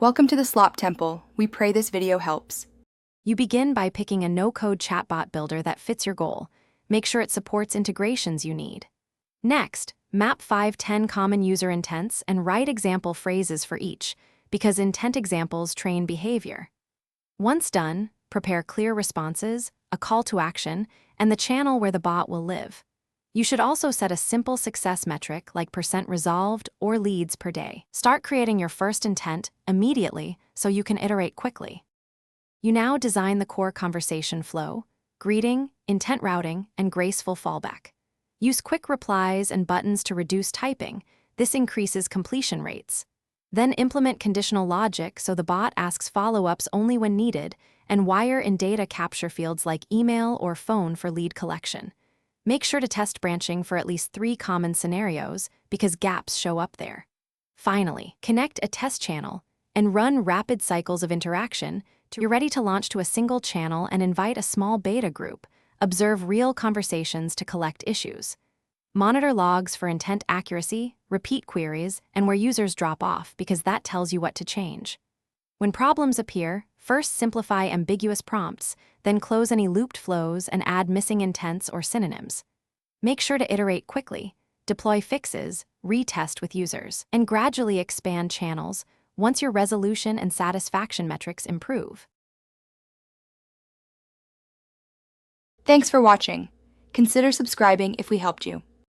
Welcome to the Slop Temple. We pray this video helps. You begin by picking a no-code chatbot builder that fits your goal. Make sure it supports integrations you need. Next, map 5-10 common user intents and write example phrases for each, because intent examples train behavior. Once done, prepare clear responses, a call to action, and the channel where the bot will live. You should also set a simple success metric like % resolved or leads per day. Start creating your first intent immediately so you can iterate quickly. You now design the core conversation flow, greeting, intent routing, and graceful fallback. Use quick replies and buttons to reduce typing. This increases completion rates. Then implement conditional logic so the bot asks follow-ups only when needed, and wire in data capture fields like email or phone for lead collection. Make sure to test branching for at least 3 common scenarios because gaps show up there. Finally, connect a test channel and run rapid cycles of interaction till you're ready to launch to a single channel and invite a small beta group. Observe real conversations to collect issues. Monitor logs for intent accuracy, repeat queries, and where users drop off because that tells you what to change. When problems appear, first simplify ambiguous prompts, then close any looped flows and add missing intents or synonyms. Make sure to iterate quickly, deploy fixes, retest with users, and gradually expand channels once your resolution and satisfaction metrics improve. Thanks for watching. Consider subscribing if we helped you.